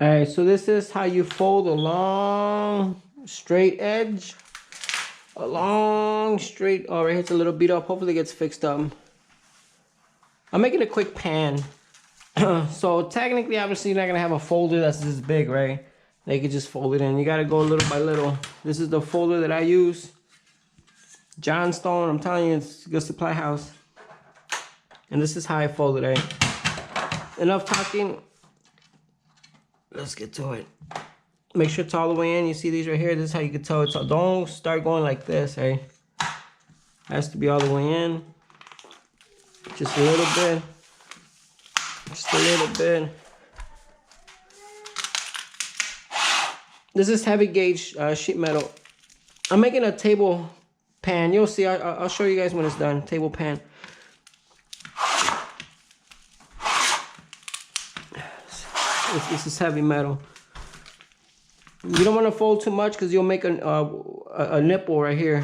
All right, so this is how you fold a long straight edge. A long straight, oh, right here's a little beat up. Hopefully it gets fixed up. I'm making a quick pan. So technically, obviously, you're not gonna have a folder that's this big, right? They could just fold it in. You gotta go little by little. This is the folder that I use. Johnstone, I'm telling you, it's a good supply house. And this is how I fold it, right? Enough talking. Let's get to it. Make sure it's all the way in. You see these right here? This is how you can tell it's all. Don't start going like this, right? Has to be all the way in. Just a little bit. Just a little bit. This is heavy gauge sheet metal. I'm making a table pan. You'll see. I'll show you guys when it's done. Table pan. This is heavy metal. You don't want to fold too much because you'll make a nipple right here.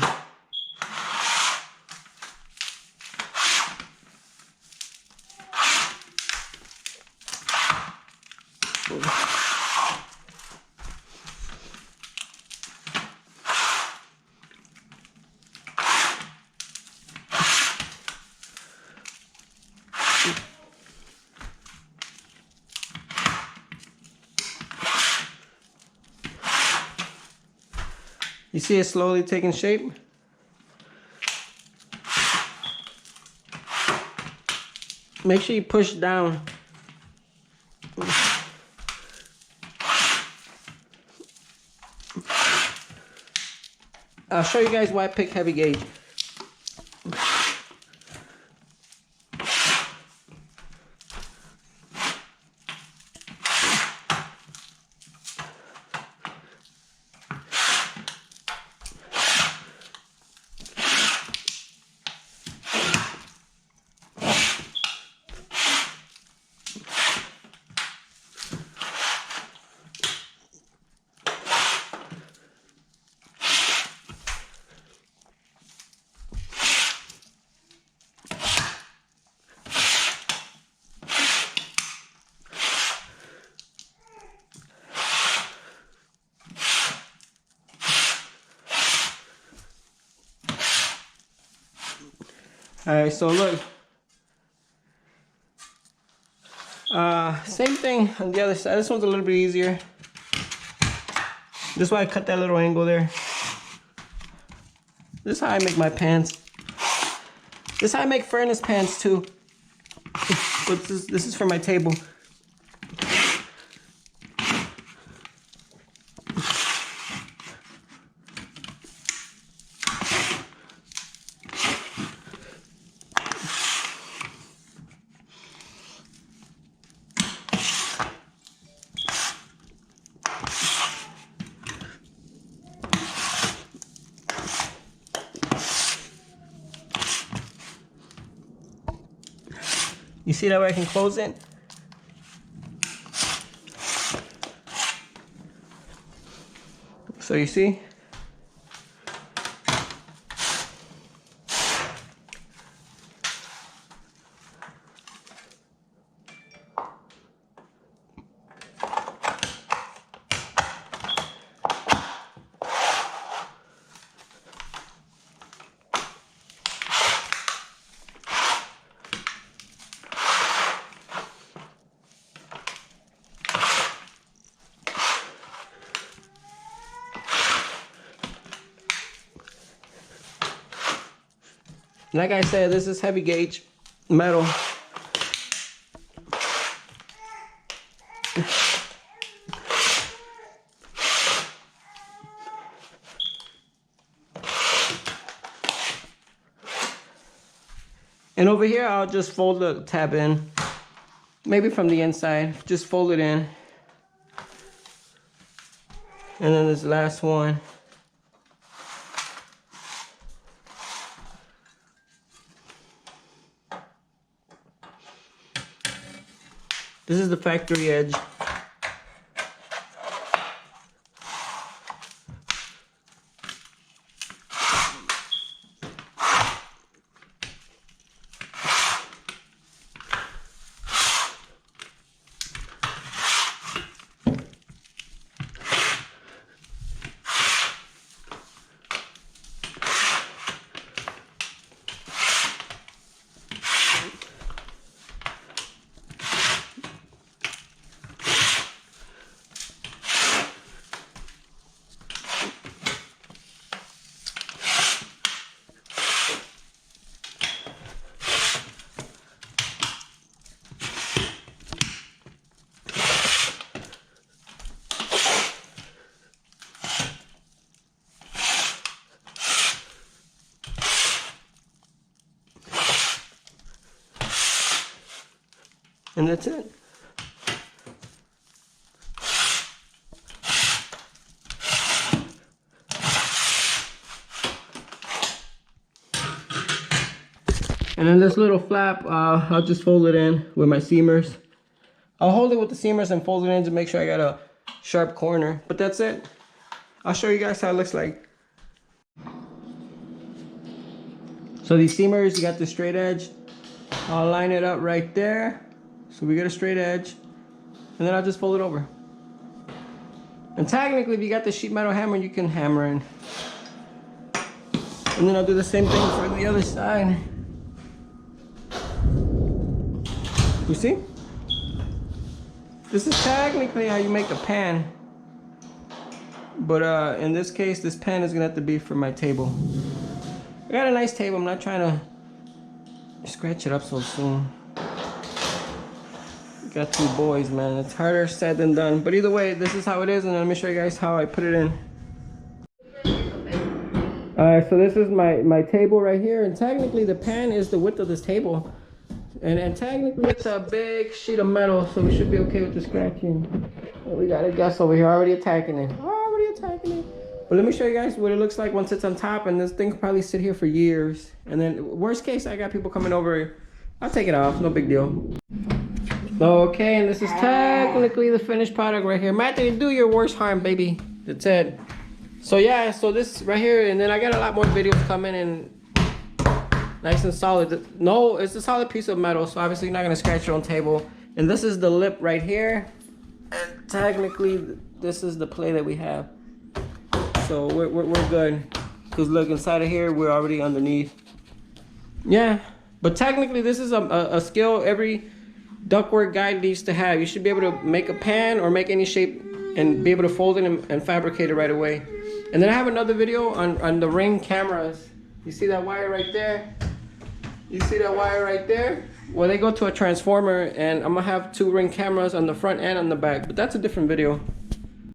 You see it slowly taking shape? Make sure you push down. I'll show you guys why I pick heavy gauge. Alright, so look. Same thing on the other side. This one's a little bit easier. This is why I cut that little angle there. This is how I make my pans. This is how I make furnace pans too. But this is for my table. You see that way I can close it? So you see? Like I said, this is heavy gauge metal. And over here, I'll just fold the tab in. Maybe from the inside, just fold it in. And then this last one. This is the factory edge. And that's it. And then this little flap, I'll just fold it in with my seamers. I'll hold it with the seamers and fold it in to make sure I got a sharp corner. But that's it. I'll show you guys how it looks like. So these seamers, you got the straight edge. I'll line it up right there. So we get a straight edge. And then I'll just fold it over. And technically, if you got the sheet metal hammer, you can hammer in. And then I'll do the same thing for the other side. You see? This is technically how you make a pan. But in this case, this pan is gonna have to be for my table. I got a nice table. I'm not trying to scratch it up so soon. Got two boys, man. It's harder said than done. But either way, this is how it is, and let me show you guys how I put it in. Alright, so this is my table right here, and technically the pan is the width of this table. And technically it's a big sheet of metal, so we should be okay with the scratching. And we got a guest over here already attacking it. But let me show you guys what it looks like once it's on top, and this thing could probably sit here for years. And then worst case, I got people coming over. I'll take it off, no big deal. Okay, and this is technically the finished product right here. Matthew, do your worst harm, baby. That's it. So yeah, so this right here, and then I got a lot more videos coming in. Nice and solid. No, it's a solid piece of metal, so obviously you're not gonna scratch your own table. And this is the lip right here. And technically, this is the play that we have. So we're good. Cause look, inside of here, we're already underneath. Yeah, but technically this is a skill every ductwork guy needs to have. You should be able to make a pan or make any shape and be able to fold it and fabricate it right away. And then I have another video on the Ring cameras. You see that wire right there? You see that wire right there? Well, they go to a transformer, and I'm gonna have two Ring cameras on the front and on the back, but that's a different video.